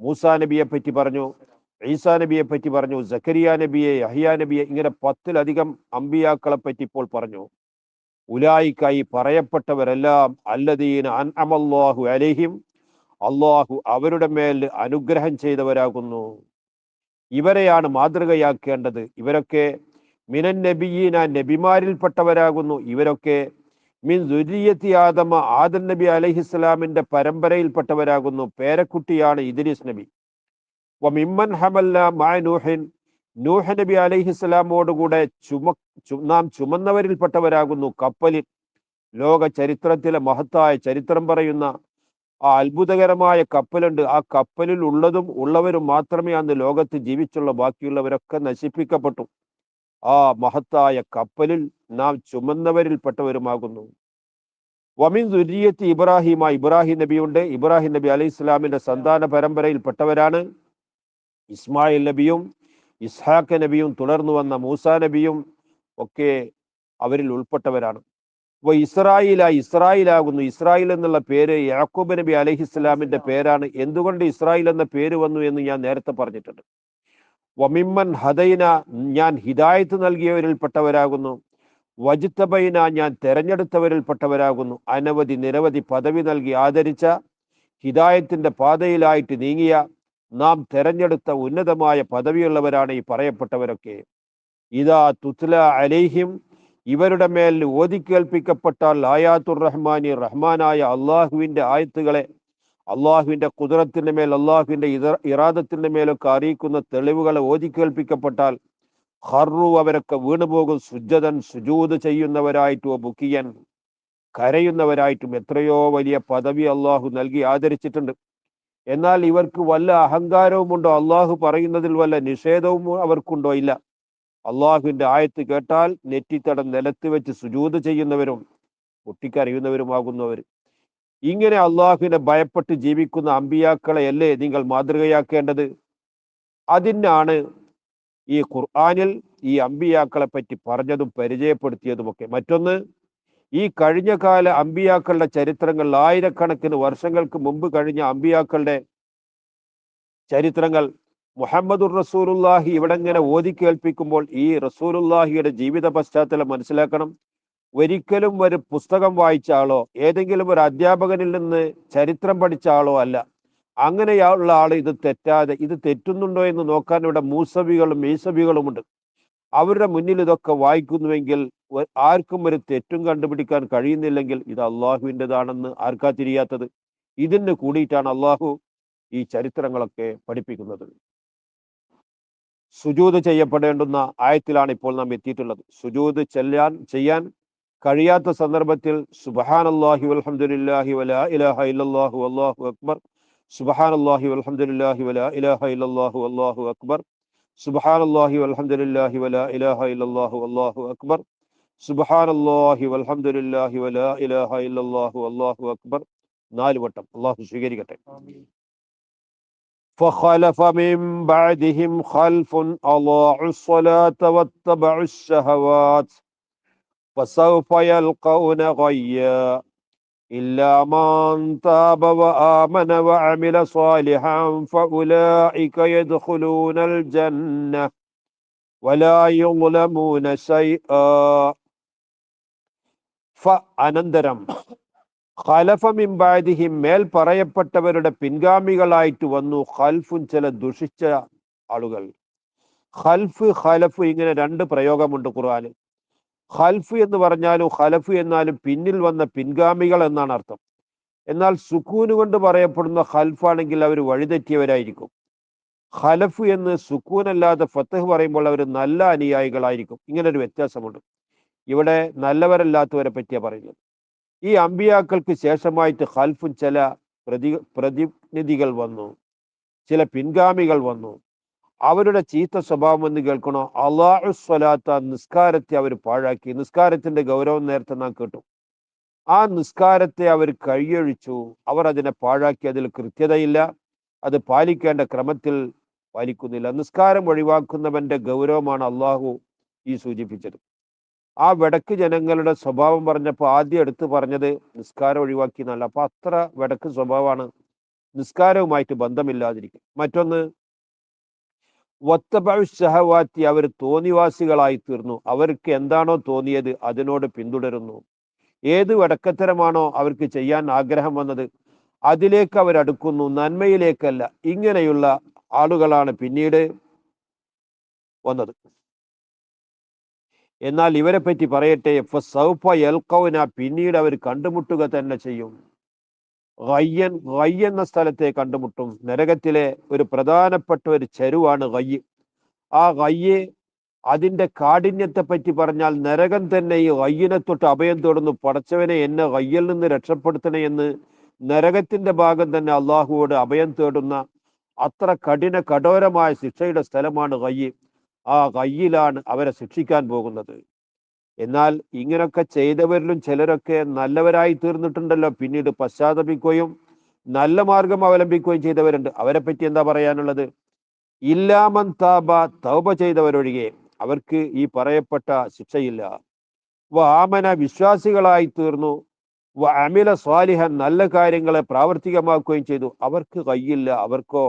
മൂസാ നബിയെ പറ്റി പറഞ്ഞു. ഈസാ നബിയെ പറ്റി പറഞ്ഞു. സക്കരിയ നബിയെ, യഹ്യാ നബിയെ, ഇങ്ങനെ 10-ലധികം അമ്പിയാക്കളെ പറ്റി ഇപ്പോൾ പറഞ്ഞു. ഉലായിക്കായി പറയപ്പെട്ടവരെല്ലാം അല്ലദീന അൻഅമല്ലാഹു അലൈഹിം, അള്ളാഹു അവരുടെ മേൽ അനുഗ്രഹം ചെയ്തവരാകുന്നു. ഇവരെയാണ് മാതൃകയാക്കേണ്ടത്. ഇവരൊക്കെ മിനൻ നബിയീന, നബിമാരിൽപ്പെട്ടവരാകുന്നു. ഇവരൊക്കെ മിൻ ദുരിയത്തി ആദമ, ആദം നബി അലൈഹിസ്സലാമിന്റെ പരമ്പരയിൽപ്പെട്ടവരാകുന്നു. പേരക്കുട്ടിയാണ് ഇദ്രീസ് നബി. വമിമ്മൻ ഹമൽന മഅ നൂഹിൻ, നൂഹ് നബി അലൈഹിസ്സലാമോടുകൂടെ നാം ചുമന്നവരിൽപ്പെട്ടവരാകുന്നു. കപ്പലിൽ, ലോക ചരിത്രത്തിലെ മഹത്തായ ചരിത്രം പറയുന്ന ആ അത്ഭുതകരമായ കപ്പലുണ്ട്. ആ കപ്പലിൽ ഉള്ളവരും മാത്രമേ അന്ന് ലോകത്ത് ജീവിച്ചുള്ള, ബാക്കിയുള്ളവരൊക്കെ നശിപ്പിക്കപ്പെട്ടു. ആ മഹത്തായ കപ്പലിൽ നാം ചുമന്നവരിൽപ്പെട്ടവരുമാകുന്നു. വമിൻ ദുരിയത്തി ഇബ്രാഹിമ, ഇബ്രാഹിം നബിയുണ്ട്. ഇബ്രാഹിം നബി അലൈഹി ഇസ്ലാമിന്റെ സന്താന പരമ്പരയിൽപ്പെട്ടവരാണ് ഇസ്മായിൽ നബിയും ഇസ്ഹാഖ് നബിയും, തുടർന്നു വന്ന മൂസാ നബിയും ഒക്കെ അവരിൽ ഉൾപ്പെട്ടവരാണ്. ഇസ്രായേലാകുന്നു. ഇസ്രായേൽ എന്നുള്ള പേര് യാക്കൂബ് നബി അലൈഹി ഇസ്ലാമിന്റെ പേരാണ്. എന്തുകൊണ്ട് ഇസ്രായേൽ എന്ന പേര് വന്നു എന്ന് ഞാൻ നേരത്തെ പറഞ്ഞിട്ടുണ്ട്. വമിമ്മൻ ഹദൈന, ഞാൻ ഹിദായത്ത് നൽകിയവരിൽപ്പെട്ടവരാകുന്നു. വജ്തബൈന, ഞാൻ തെരഞ്ഞെടുത്തവരിൽപ്പെട്ടവരാകുന്നു. അനവധി നിരവധി പദവി നൽകി ആദരിച്ച, ഹിദായത്തിന്റെ പാതയിലായിട്ട് നീങ്ങിയ, നാം തെരഞ്ഞെടുത്ത ഉന്നതമായ പദവിയുള്ളവരാണ് ഈ പറയപ്പെട്ടവരൊക്കെ. ഇദാ തുത്ല അലൈഹിം, ഇവരുടെ മേൽ ഓതിക്കേൽപ്പിക്കപ്പെട്ടാൽ ആയാത്തുർ റഹ്മാനി, റഹ്മാനായ അള്ളാഹുവിന്റെ ആയത്തുകളെ, അള്ളാഹുവിന്റെ കുദറത്തിന്റെ മേൽ, അള്ളാഹുവിന്റെ ഇറാദത്തിന്റെ മേലൊക്കെ അറിയിക്കുന്ന തെളിവുകളെ ഓതിക്കേൽപ്പിക്കപ്പെട്ടാൽ ഖർറു, അവരൊക്കെ വീണുപോകും. സുജ്ജദൻ, സുജൂദ് ചെയ്യുന്നവരായിട്ടും, ബുക്കിയൻ, കരയുന്നവരായിട്ടും. എത്രയോ വലിയ പദവി അള്ളാഹു നൽകി ആദരിച്ചിട്ടുണ്ട്. എന്നാൽ ഇവർക്ക് വല്ല അഹങ്കാരവുമുണ്ടോ? അള്ളാഹു പറയുന്നതിൽ വല്ല നിഷേധവും അവർക്കുണ്ടോ? ഇല്ല. അള്ളാഹുവിന്റെ ആയത്ത് കേട്ടാൽ നെറ്റിത്തടം നിലത്ത് വെച്ച് സുജൂദ് ചെയ്യുന്നവരും പൊട്ടിക്കരയുന്നവരുമാകുന്നവർ. ഇങ്ങനെ അള്ളാഹുവിനെ ഭയപ്പെട്ട് ജീവിക്കുന്ന അമ്പിയാക്കളെ അല്ലേ നിങ്ങൾ മാതൃകയാക്കേണ്ടത്? അതിനാണ് ഈ ഖുർആനിൽ ഈ അമ്പിയാക്കളെ പറ്റി പറഞ്ഞതും പരിചയപ്പെടുത്തിയതുമൊക്കെ. മറ്റൊന്ന്, ഈ കഴിഞ്ഞ കാല അമ്പിയാക്കളുടെ ചരിത്രങ്ങൾ, ആയിരക്കണക്കിന് വർഷങ്ങൾക്ക് മുമ്പ് കഴിഞ്ഞ അമ്പിയാക്കളുടെ ചരിത്രങ്ങൾ മുഹമ്മദുർ റസൂലുള്ളാഹി ഇവിടെ ഇങ്ങനെ ഓതി കേൾപ്പിക്കുമ്പോൾ ഈ റസൂലുള്ളാഹിയുടെ ജീവിത പശ്ചാത്തലം മനസ്സിലാക്കണം. ഒരിക്കലും ഒരു പുസ്തകം വായിച്ച ആളോ ഏതെങ്കിലും ഒരു അധ്യാപകനിൽ നിന്ന് ചരിത്രം പഠിച്ച ആളോ അല്ല. അങ്ങനെയുള്ള ആൾ ഇത് തെറ്റാതെ, ഇത് തെറ്റുന്നുണ്ടോ എന്ന് നോക്കാൻ ഇവിടെ മൂസവികളും ഈസവികളുമുണ്ട്. അവരുടെ മുന്നിൽ ഇതൊക്കെ വായിക്കുന്നുവെങ്കിൽ ആർക്കും ഒരു തെറ്റും കണ്ടുപിടിക്കാൻ കഴിയുന്നില്ലെങ്കിൽ ഇത് അള്ളാഹുവിൻ്റെതാണെന്ന് ആർക്കാ തിരിയാത്തത്? ഇതിന് കൂടിയിട്ടാണ് അള്ളാഹു ഈ ചരിത്രങ്ങളൊക്കെ പഠിപ്പിക്കുന്നത്. സുജൂദ് ചെയ്യപ്പെടേണ്ടുന്ന ആയത്തിലാണ് ഇപ്പോൾ നാം എത്തിയിട്ടുള്ളത്. സുജൂദ് ചെയ്യാൻ കഴിയാത്ത സന്ദർഭത്തിൽ സുബ്ഹാനല്ലാഹി വൽഹംദുലില്ലാഹി വലാ ഇലാഹ ഇല്ലല്ലാഹു വല്ലാഹു അക്ബർ, സുബ്ഹാനല്ലാഹി വൽഹംദുലില്ലാഹി വലാ ഇലാഹ ഇല്ലല്ലാഹു വല്ലാഹു അക്ബർ, സുബ്ഹാനല്ലാഹി വൽഹംദുലില്ലാഹി വലാ ഇലാഹ ഇല്ലല്ലാഹു വല്ലാഹു അക്ബർ, സുബ്ഹാനല്ലാഹി വൽഹംദുലില്ലാഹി വലാ ഇലാഹ ഇല്ലല്ലാഹു വല്ലാഹു അക്ബർ 4 വട്ടം. അല്ലാഹു സ്വീകരിക്കട്ടെ. فخلف من بعدهم خلف أضاعوا الصلاة واتبعوا الشهوات فسوف يلقون غيا إلا من تاب وآمن وعمل صالحا فأولئك يدخلون الجنة ولا يظلمون شيئا. فأنندرم ഖലഫ മിൻ ബഅദിഹിം, മേൽ പറയപ്പെട്ടവരുടെ പിൻഗാമികളായിട്ട് വന്നു ഖൽഫുൻ, ചില ദുഷിച്ച ആളുകൾ. ഖലഫ് ഇങ്ങനെ 2 പ്രയോഗമുണ്ട് ഖുർആനിൽ. ഖൽഫ് എന്ന് പറഞ്ഞാലും ഖലഫ് എന്നാലും പിന്നിൽ വന്ന പിൻഗാമികൾ എന്നാണ് അർത്ഥം. എന്നാൽ സുക്കൂന് കൊണ്ട് പറയപ്പെടുന്ന ഖൽഫാണെങ്കിൽ അവർ വഴിതെറ്റിയവരായിരിക്കും. ഖലഫ് എന്ന് സുക്കൂനല്ലാതെ ഫത്തഹ് പറയുമ്പോൾ അവർ നല്ല അനുയായികളായിരിക്കും. ഇങ്ങനൊരു വ്യത്യാസമുണ്ട്. ഇവിടെ നല്ലവരല്ലാത്തവരെ പറ്റിയാണ് പറയുന്നത്. ഈ അമ്പിയാക്കൾക്ക് ശേഷമായിട്ട് ഖൽഫും ചില പ്രതിനിധികൾ വന്നു, ചില പിൻഗാമികൾ വന്നു. അവരുടെ ചീത്ത സ്വഭാവം എന്ന് കേൾക്കണോ? അല്ലാഹു സ്വലാത്ത, നിസ്കാരത്തെ അവർ പാഴാക്കി. നിസ്കാരത്തിന്റെ ഗൗരവം നേരത്തെ നാം കേട്ടു. ആ നിസ്കാരത്തെ അവർ കഴിയൊഴിച്ചു, അവർ അതിനെ പാഴാക്കി. അതിൽ കൃത്യതയില്ല, അത് പാലിക്കേണ്ട ക്രമത്തിൽ പാലിക്കുന്നില്ല. നിസ്കാരം ഒഴിവാക്കുന്നവന്റെ ഗൗരവമാണ് അള്ളാഹു ഈ സൂചിപ്പിച്ചത്. ആ വടക്ക് ജനങ്ങളുടെ സ്വഭാവം പറഞ്ഞപ്പോൾ ആദ്യം എടുത്തു പറഞ്ഞത് നിസ്കാരം ഒഴിവാക്കി എന്നല്ല. അപ്പൊ അത്ര വടക്ക് സ്വഭാവമാണ്, നിസ്കാരവുമായിട്ട് ബന്ധമില്ലാതിരിക്കും. മറ്റൊന്ന്, വത്തബഉ ശഹവാത്തി, അവർ തോന്നിവാസികളായി തീർന്നു. അവർക്ക് എന്താണോ തോന്നിയത് അതിനോട് പിന്തുടരുന്നു. ഏത് വടക്കത്തരമാണോ അവർക്ക് ചെയ്യാൻ ആഗ്രഹം വന്നത് അതിലേക്ക് അവരടുക്കുന്നു, നന്മയിലേക്കല്ല. ഇങ്ങനെയുള്ള ആളുകളാണ് പിന്നീട് വന്നത്. എന്നാൽ ഇവരെ പറ്റി പറയട്ടെ, ഫസൗഫ യൽഖൗന, പിന്നീട് അവർ കണ്ടുമുട്ടുക തന്നെ ചെയ്യും. ഗയ്യൻ, ഗയ്യ് എന്ന സ്ഥലത്തെ കണ്ടുമുട്ടും. നരകത്തിലെ ഒരു പ്രധാനപ്പെട്ട ഒരു ചെരുവാണ് ഗയ്യ്. ആ ഗയ്യ്, അതിന്റെ കാഠിന്യത്തെ പറ്റി പറഞ്ഞാൽ നരകം തന്നെ ഈ ഗയ്യിനെ തൊട്ട് അഭയം തേടുന്നു. പടച്ചവനെ, എന്നെ ഗയ്യിൽ നിന്ന് രക്ഷപ്പെടുത്തണേ എന്ന് നരകത്തിന്റെ ഭാഗം തന്നെ അള്ളാഹുവോട് അഭയം തേടുന്ന അത്ര കഠോരമായ ശിക്ഷയുടെ സ്ഥലമാണ് ഗയ്യ്. ആ ഗയ്യിലാണ് അവരെ ശിക്ഷിക്കാൻ പോകുന്നത്. എന്നാൽ ഇങ്ങനൊക്കെ ചെയ്തവരിലും ചിലരൊക്കെ നല്ലവരായി തീർന്നിട്ടുണ്ടല്ലോ. പിന്നീട് പശ്ചാത്തപിക്കുകയും നല്ല മാർഗം അവലംബിക്കുകയും ചെയ്തവരുണ്ട്. അവരെ പറ്റി എന്താ പറയാനുള്ളത്? ഇല്ലാമൻ താബ, തൗബ ചെയ്തവരൊഴികെ അവർക്ക് ഈ പറയപ്പെട്ട ശിക്ഷയില്ല. ആമന, വിശ്വാസികളായി തീർന്നു. അമില സ്വാലിഹൻ, നല്ല കാര്യങ്ങളെ പ്രാവർത്തികമാക്കുകയും ചെയ്തു. അവർക്ക് കയ്യില്ല. അവർക്കോ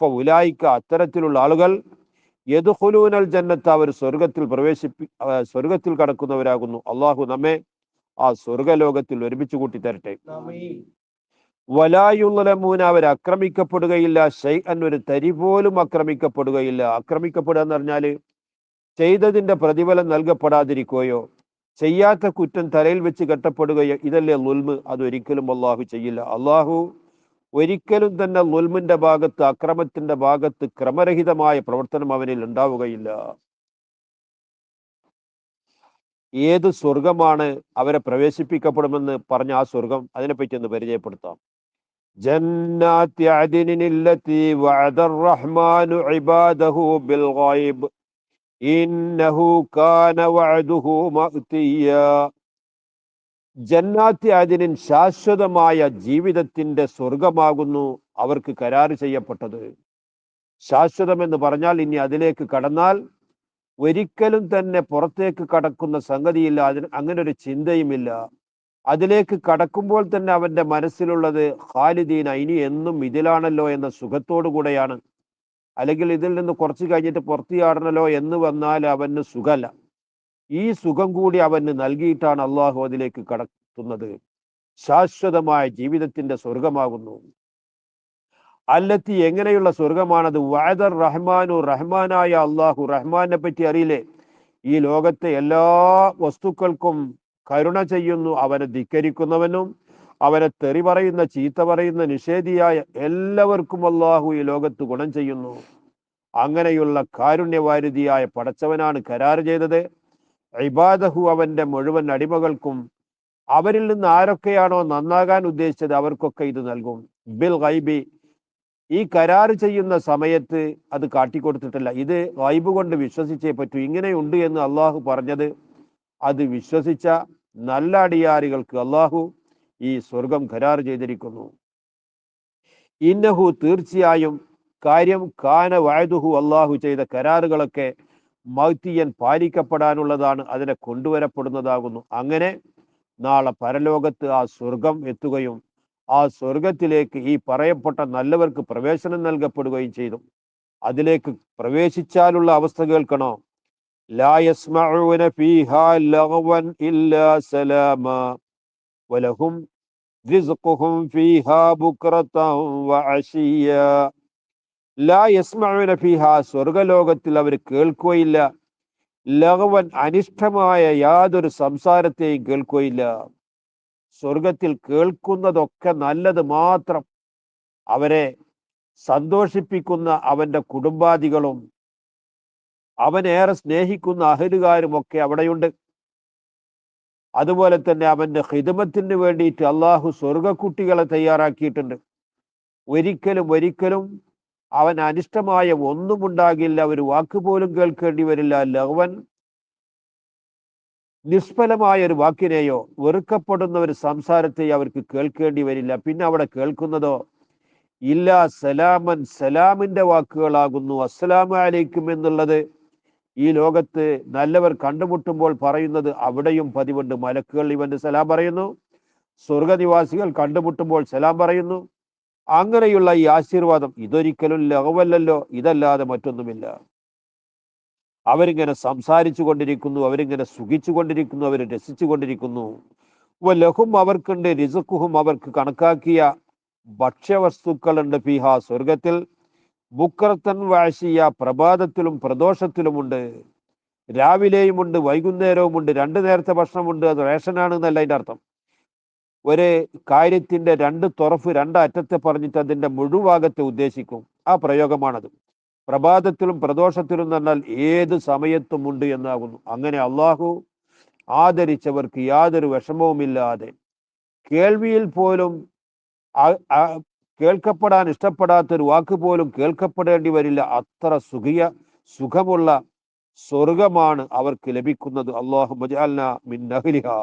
ഉലായിക്ക, അത്തരത്തിലുള്ള ആളുകൾ യദ്ഖുലൂനൽ ജന്നത്ത്, അവർ സ്വർഗത്തിൽ കടക്കുന്നവരാകുന്നു. അള്ളാഹു നമ്മെ ആ സ്വർഗലോകത്തിൽ ഒരുമിച്ച് കൂട്ടി തരട്ടെ. വലായുള്ളമൂന, അവർ ആക്രമിക്കപ്പെടുകയില്ല. ഷൈഅൻ, ഒരു തരി പോലും ആക്രമിക്കപ്പെടുകയില്ല. ആക്രമിക്കപ്പെടുക എന്ന് പറഞ്ഞാല് ചെയ്തതിന്റെ പ്രതിഫലം നൽകപ്പെടാതിരിക്കുകയോ ചെയ്യാത്ത കുറ്റം തലയിൽ വെച്ച് കെട്ടപ്പെടുകയോ, ഇതല്ലേ ളുൽമ്. അതൊരിക്കലും അള്ളാഹു ചെയ്യില്ല. അള്ളാഹു ഒരിക്കലും തന്നെ ളുൽമിന്റെ ഭാഗത്ത്, അക്രമത്തിന്റെ ഭാഗത്ത് ക്രമരഹിതമായ പ്രവർത്തനം അവനിൽ ഉണ്ടാവുകയില്ല. ഏത് സ്വർഗമാണ് അവരെ പ്രവേശിപ്പിക്കപ്പെടുമെന്ന് പറഞ്ഞ ആ സ്വർഗം, അതിനെപ്പറ്റി ഒന്ന് പരിചയപ്പെടുത്താം. ജന്നാത്തി അദ്നിൻ അല്ലതി വഅദർ റഹ്മാനു ഇബാദഹു ബിൽ ഗൈബ് ഇന്നഹു കാന വഅദുഹു മഅതിയ. ജന്നാത്തി അദ്നിൻ, ശാശ്വതമായ ജീവിതത്തിന്റെ സ്വർഗമാകുന്നു അവർക്ക് കരാർ ചെയ്യപ്പെട്ടത്. ശാശ്വതം എന്ന് പറഞ്ഞാൽ ഇനി അതിലേക്ക് കടന്നാൽ ഒരിക്കലും തന്നെ പുറത്തേക്ക് കടക്കുന്ന സംഗതിയില്ല. അങ്ങനെ ഒരു ചിന്തയുമില്ല. അതിലേക്ക് കടക്കുമ്പോൾ തന്നെ അവന്റെ മനസ്സിലുള്ളത് ഖാലിദീന, ഇനി എന്നും ഇതിലാണല്ലോ എന്ന സുഖത്തോടു കൂടെയാണ്. അല്ലെങ്കിൽ ഇതിൽ നിന്ന് കുറച്ച് കഴിഞ്ഞിട്ട് പുറത്തിയാടണല്ലോ എന്ന് വന്നാൽ അവന് സുഖമല്ല. ഈ സുഖം കൂടി അവന് നൽകിയിട്ടാണ് അള്ളാഹു അതിലേക്ക് കടത്തുന്നത്. ശാശ്വതമായ ജീവിതത്തിന്റെ സ്വർഗമാകുന്നു. അല്ലത്തി, എങ്ങനെയുള്ള സ്വർഗമാണത്? വഅദർ റഹ്മാനു, റഹ്മാനായ അള്ളാഹു. റഹ്മാനെ പറ്റി അറിയില്ലേ? ഈ ലോകത്തെ എല്ലാ വസ്തുക്കൾക്കും കരുണ ചെയ്യുന്നു. അവനെ ധിക്കരിക്കുന്നവനും അവനെ തെറി പറയുന്ന, ചീത്ത പറയുന്ന, നിഷേധിയായ എല്ലാവർക്കും അള്ളാഹു ഈ ലോകത്ത് ഗുണം ചെയ്യുന്നു. അങ്ങനെയുള്ള കാരുണ്യവാരിധിയായ പടച്ചവനാണ് കരാർ ചെയ്തത്. ഇബാദഹു, അവന്റെ മുഴുവൻ അടിമകൾക്കും. അവരിൽ നിന്ന് ആരൊക്കെയാണോ നന്നാകാൻ ഉദ്ദേശിച്ചത് അവർക്കൊക്കെ ഇത് നൽകും. ബിൽ ഗൈബി, ഈ കരാർ ചെയ്യുന്ന സമയത്ത് അത് കാട്ടിക്കൊടുത്തിട്ടല്ല. ഇത് ഗൈബ് കൊണ്ട് വിശ്വസിച്ചേ പറ്റൂ. ഇങ്ങനെയുണ്ട് എന്ന് അള്ളാഹു പറഞ്ഞത് അത് വിശ്വസിച്ച നല്ല അടിയാരികൾക്ക് അള്ളാഹു ഈ സ്വർഗം കരാർ ചെയ്തിരിക്കുന്നു. ഇന്നഹു, തീർച്ചയായും കാര്യം, കാന വഅദുഹു, അള്ളാഹു ചെയ്ത കരാറുകളൊക്കെ മൗത്തിയൻ, പാലിക്കപ്പെടാനുള്ളതാണ്, അതിനെ കൊണ്ടുവരപ്പെടുന്നതാകുന്നു. അങ്ങനെ നാളെ പരലോകത്ത് ആ സ്വർഗം എത്തുകയും ആ സ്വർഗത്തിലേക്ക് ഈ പറയപ്പെട്ട നല്ലവർക്ക് പ്രവേശനം നൽകപ്പെടുകയും ചെയ്തു. അതിലേക്ക് പ്രവേശിച്ചാലുള്ള അവസ്ഥ കേൾക്കണോ? ലാ യസ്മഊന ഫീഹാ ലഗ്വൻ ഇല്ലാ സലാമാ വലഹും റിസ്ഖുഹും ഫീഹാ ബുക്റതൻ വഅശിയ്യാ. ലാ യസ്മഊന ഫീഹാ, സ്വർഗലോകത്തിൽ അവർ കേൾക്കുകയില്ല. ലഗ്വൻ, അനിഷ്ടമായ യാതൊരു സംസാരത്തെയും കേൾക്കുകയില്ല. സ്വർഗത്തിൽ കേൾക്കുന്നതൊക്കെ നല്ലത് മാത്രം. അവരെ സന്തോഷിപ്പിക്കുന്ന അവന്റെ കുടുംബാദികളും അവനേറെ സ്നേഹിക്കുന്ന അഹലുകാരും ഒക്കെ അവിടെയുണ്ട്. അതുപോലെ തന്നെ അവന്റെ ഹിദമത്തിന് വേണ്ടിയിട്ട് അള്ളാഹു സ്വർഗക്കുട്ടികളെ തയ്യാറാക്കിയിട്ടുണ്ട്. ഒരിക്കലും അവൻ അനിഷ്ടമായ ഒന്നും ഉണ്ടാകില്ല, ഒരു വാക്കുപോലും കേൾക്കേണ്ടി വരില്ല. ലഹ്വൻ, നിഷ്ഫലമായ ഒരു വാക്കിനെയോ വെറുക്കപ്പെടുന്ന ഒരു സംസാരത്തെയോ അവർക്ക് കേൾക്കേണ്ടി വരില്ല. പിന്നെ അവിടെ കേൾക്കുന്നതോ ഇല്ല സലാമൻ, സലാമിന്റെ വാക്കുകളാകുന്നു. അസ്സലാമു അലൈക്കും എന്നുള്ളത് ഈ ലോകത്ത് നല്ലവർ കണ്ടുമുട്ടുമ്പോൾ പറയുന്നത് അവിടെയും പതിവുണ്ട്. മലക്കുകൾ ഇവന്റെ സലാം പറയുന്നു, സ്വർഗനിവാസികൾ കണ്ടുമുട്ടുമ്പോൾ സലാം പറയുന്നു. അങ്ങനെയുള്ള ഈ ആശീർവാദം ഇതൊരിക്കലും ലഹവല്ലല്ലോ, ഇതല്ലാതെ മറ്റൊന്നുമില്ല. അവരിങ്ങനെ സംസാരിച്ചു കൊണ്ടിരിക്കുന്നു, അവരിങ്ങനെ സുഖിച്ചു കൊണ്ടിരിക്കുന്നു, അവർ രസിച്ചു കൊണ്ടിരിക്കുന്നു. ലഹും, അവർക്കുണ്ട്, റിസുഖുഹും, അവർക്ക് കണക്കാക്കിയ ഭക്ഷ്യവസ്തുക്കളുണ്ട്, ഫീഹ, സ്വർഗത്തിൽ, ബുക്രത്തൻ വാശിയ, പ്രഭാതത്തിലും പ്രദോഷത്തിലുമുണ്ട്. രാവിലെയുമുണ്ട് വൈകുന്നേരവുമുണ്ട്. 2 നേരത്തെ ഭക്ഷണമുണ്ട്. അത് റേഷനാണ് എന്നല്ല അതിൻ്റെ അർത്ഥം. ഒരു കാര്യത്തിന്റെ 2 തുറഫ് 2 അറ്റത്തെ പറഞ്ഞിട്ട് അതിന്റെ മുഴുഭാഗത്തെ ഉദ്ദേശിക്കും. ആ പ്രയോഗമാണത്. പ്രഭാതത്തിലും പ്രദോഷത്തിലും എന്ന് പറഞ്ഞാൽ ഏത് സമയത്തും ഉണ്ട് എന്നാകുന്നു. അങ്ങനെ അള്ളാഹു ആദരിച്ചവർക്ക് യാതൊരു വിഷമവുമില്ലാതെ കേൾവിയിൽ പോലും കേൾക്കപ്പെടാൻ ഇഷ്ടപ്പെടാത്തൊരു വാക്ക് പോലും കേൾക്കപ്പെടേണ്ടി വരില്ല. അത്ര സുഖമുള്ള സ്വർഗമാണ് അവർക്ക് ലഭിക്കുന്നത്. അല്ലാഹുമ്മ ജഅൽനാ മിൻ അഹ്ലിഹാ.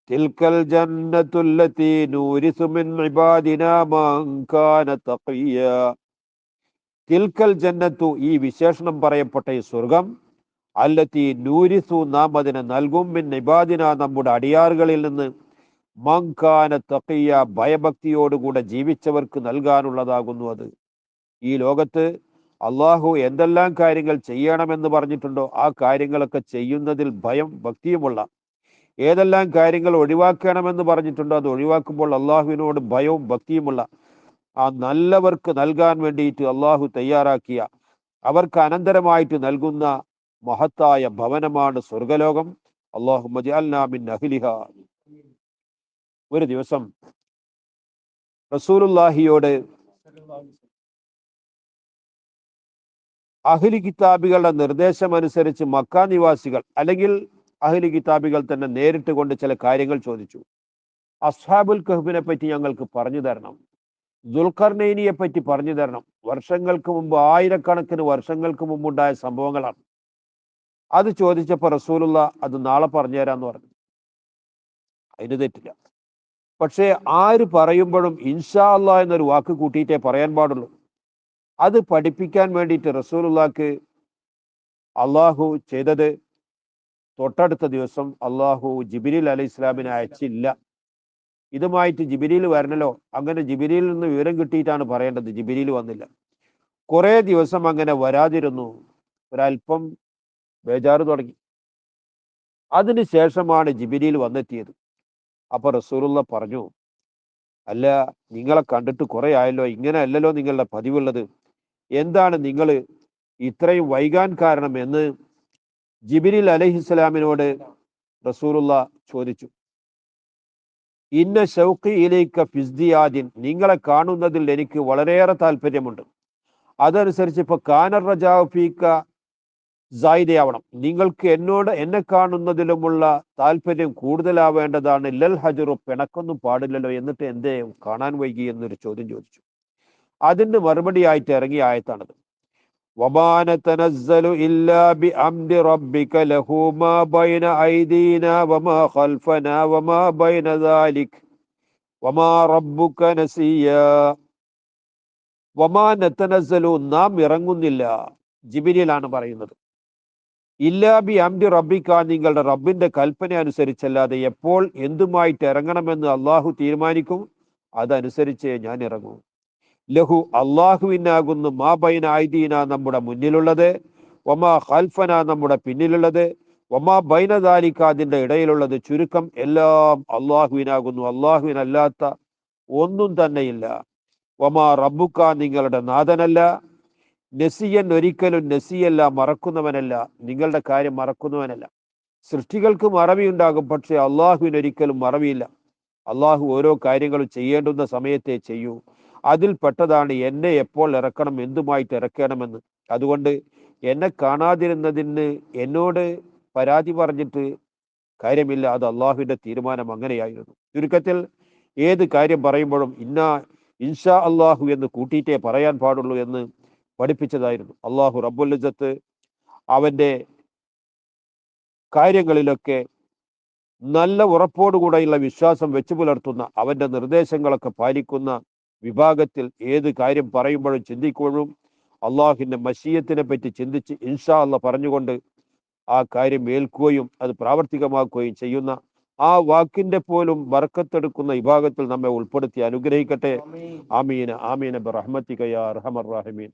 തിൽക്കൽ ജന്നത്തുല്ലതി നൂരിസു മിൻ ഇബാദിനാ മൻ കാന തഖിയ. തിൽക്കൽ ജന്നത്തു, ഈ വിശേഷണം പറയപ്പെട്ട ഈ സ്വർഗം, അല്ലത്തി നൂരിസു, നാം അതിനെ നൽകും, മിൻ ഇബാദിന, നമ്മുടെ അടിയാറുകളിൽ നിന്ന്, മൻ കാന തഖിയ, ഭയഭക്തിയോടുകൂടെ ജീവിച്ചവർക്ക് നൽകാനുള്ളതാകുന്നു അത്. ഈ ലോകത്ത് അള്ളാഹു എന്തെല്ലാം കാര്യങ്ങൾ ചെയ്യണമെന്ന് പറഞ്ഞിട്ടുണ്ടോ ആ കാര്യങ്ങളൊക്കെ ചെയ്യുന്നതിൽ ഭയം ഭക്തിയുമുള്ള, ഏതെല്ലാം കാര്യങ്ങൾ ഒഴിവാക്കണമെന്ന് പറഞ്ഞിട്ടുണ്ടോ അത് ഒഴിവാക്കുമ്പോൾ അള്ളാഹുവിനോട് ഭയവും ഭക്തിയുമുള്ള ആ നല്ലവർക്ക് നൽകാൻ വേണ്ടിയിട്ട് അള്ളാഹു തയ്യാറാക്കിയ, അവർക്ക് അനന്തരമായിട്ട് നൽകുന്ന മഹത്തായ ഭവനമാണ് സ്വർഗലോകം. അല്ലാഹുമ്മ ജഅൽനാ മിൻ അഹ്ലിഹാ. ഒരു ദിവസം റസൂലുള്ളാഹിയോട് അഹ്ലി കിതാബികളുടെ നിർദ്ദേശമനുസരിച്ച് മക്ക നിവാസികൾ, അല്ലെങ്കിൽ അഹ്ലി കിതാബികൾ തന്നെ നേരിട്ട് കൊണ്ട് ചില കാര്യങ്ങൾ ചോദിച്ചു. അസ്ഹാബുൽ കഹ്ഫിനെ പറ്റി ഞങ്ങൾക്ക് പറഞ്ഞു തരണം, ദുൽഖർനൈനിയെ പറ്റി പറഞ്ഞു തരണം. വർഷങ്ങൾക്ക് മുമ്പ്, ആയിരക്കണക്കിന് വർഷങ്ങൾക്ക് മുമ്പുണ്ടായ സംഭവങ്ങളാണ്. അത് ചോദിച്ചപ്പോൾ റസൂലുള്ള അത് നാളെ പറഞ്ഞു തരാന്ന് പറഞ്ഞു. അതിന് തെറ്റില്ല. പക്ഷേ ആര് പറയുമ്പോഴും ഇൻഷാ അല്ലാഹ് എന്നൊരു വാക്ക് കൂട്ടിയിട്ടേ പറയാൻ പാടുള്ളൂ. അത് പഠിപ്പിക്കാൻ വേണ്ടിയിട്ട് റസൂലുള്ളാക്ക് അള്ളാഹു ചെയ്തത്, തൊട്ടടുത്ത ദിവസം അള്ളാഹു ജിബ്രീൽ അലൈഹി ഇസ്ലാമിനെ അയച്ചില്ല. ഇതുമായിട്ട് ജിബ്രീൽ വരണല്ലോ, അങ്ങനെ ജിബ്രീലിൽ നിന്ന് വിവരം കിട്ടിയിട്ടാണ് പറയേണ്ടത്. ജിബ്രീൽ വന്നില്ല. കുറെ ദിവസം അങ്ങനെ വരാതിരുന്നു. ഒരല്പം ബേജാറ് തുടങ്ങി. അതിനുശേഷമാണ് ജിബ്രീൽ വന്നെത്തിയത്. അപ്പൊ റസൂലുള്ള പറഞ്ഞു, അല്ല, നിങ്ങളെ കണ്ടിട്ട് കുറെ ആയല്ലോ, ഇങ്ങനെ അല്ലല്ലോ നിങ്ങളുടെ പതിവുള്ളത്, എന്താണ് നിങ്ങൾ ഇത്രയും വൈകാൻ കാരണം എന്ന് ജിബ്രീൽ അലൈഹിസ്സലാമിനോട് റസൂലുള്ള ചോദിച്ചു. ഇന്ന ഷൗഖി ഇലൈക ഫിസ്ദിയാദിൻ, നിങ്ങളെ കാണുന്നതിൽ എനിക്ക് വളരെയേറെ താല്പര്യമുണ്ട്. അതനുസരിച്ച് ഇപ്പൊ കാനർ റജാഉ ഫീക സായിദയാവണം, നിങ്ങൾക്ക് എന്നെ കാണുന്നതിലുമുള്ള താല്പര്യം കൂടുതലാവേണ്ടതാണ്. ലൽ ഹജറു, പിണക്കൊന്നും പാടില്ലല്ലോ, എന്നിട്ട് എന്തേ കാണാൻ വൈകി എന്നൊരു ചോദ്യം ചോദിച്ചു. അതിന് മറുപടിയായിട്ട് ഇറങ്ങിയ ആയത്താണത്. വമാ നതനസ്സലു ഇല്ലാ ബിഅംരി റബ്ബിക ലഹു മാ ബൈന ഐദീനാ വമാ ഖൽഫനാ വമാ ബൈന ദാലിക വമാ റബ്ബുക നസിയാ. വമാ നതനസ്സലു, നാം ഇറങ്ങുന്നില്ല, ജിബ്രീലാണ് പറയുന്നത്, ഇല്ലാ ബി അംരി റബ്ബിക, നിങ്ങളുടെ റബ്ബിന്റെ കൽപ്പന അനുസരിച്ചല്ലാതെ. എപ്പോൾ എന്തുമായിട്ട് ഇറങ്ങണമെന്ന് അള്ളാഹു തീരുമാനിക്കും, അതനുസരിച്ച് ഞാൻ ഇറങ്ങും. ലഹു, അള്ളാഹുവിനാകുന്നു, മാ ബൈന ഐദീന, നമ്മുടെ മുന്നിലുള്ളത്, വമാ ഖൽഫന, നമ്മുടെ പിന്നിലുള്ളത്, വമാ ബൈന ദാലിക, അതിന്റെ ഇടയിലുള്ളത്. ചുരുക്കം എല്ലാം അള്ളാഹുവിനാകുന്നു, അള്ളാഹുവിനല്ലാത്ത ഒന്നും തന്നെയില്ല. വമാ റബ്ബുക, നിങ്ങളുടെ നാഥനല്ല. നസിയൻ, ഒരിക്കലും നസിയല്ല, മറക്കുന്നവനല്ല, നിങ്ങളുടെ കാര്യം മറക്കുന്നവനല്ല. സൃഷ്ടികൾക്ക് മറവിയുണ്ടാകും, പക്ഷെ അള്ളാഹുവിന് ഒരിക്കലും മറവിയില്ല. അള്ളാഹു ഓരോ കാര്യങ്ങളും ചെയ്യേണ്ടുന്ന സമയത്തെ ചെയ്യൂ. അതിൽ പെട്ടതാണ് എന്നെ എപ്പോൾ ഇറക്കണം, എന്തുമായിട്ട് ഇറക്കണമെന്ന്. അതുകൊണ്ട് എന്നെ കാണാതിരുന്നതിന് എന്നോട് പരാതി പറഞ്ഞിട്ട് കാര്യമില്ല. അത് അള്ളാഹുവിൻ്റെ തീരുമാനം അങ്ങനെയായിരുന്നു. ചുരുക്കത്തിൽ ഏത് കാര്യം പറയുമ്പോഴും ഇൻഷാ അള്ളാഹു എന്ന് കൂട്ടിയിട്ടേ പറയാൻ പാടുള്ളൂ എന്ന് പഠിപ്പിച്ചതായിരുന്നു. അള്ളാഹു റബ്ബുൽ ഇസ്സത്ത് അവൻ്റെ കാര്യങ്ങളിലൊക്കെ നല്ല ഉറപ്പോടുകൂടെയുള്ള വിശ്വാസം വെച്ചു പുലർത്തുന്ന, അവൻ്റെ നിർദ്ദേശങ്ങളൊക്കെ പാലിക്കുന്ന വിഭാഗത്തിൽ ഏത് കാര്യം പറയുമ്പോഴും ചിന്തിക്കുമ്പോഴും അള്ളാഹുവിൻ്റെ മശീയത്തിനെ പറ്റി ചിന്തിച്ച് ഇൻഷാ അള്ളാഹ് പറഞ്ഞുകൊണ്ട് ആ കാര്യം ഏൽക്കുകയും അത് പ്രാവർത്തികമാക്കുകയും ചെയ്യുന്ന, ആ വാക്കിന്റെ പോലും ബർക്കത്തെടുക്കുന്ന വിഭാഗത്തിൽ നമ്മെ ഉൾപ്പെടുത്തി അനുഗ്രഹിക്കട്ടെ. ആമീന ആമീന ബിറഹ്മതിക യാ അർഹമർ റഹീമീൻ.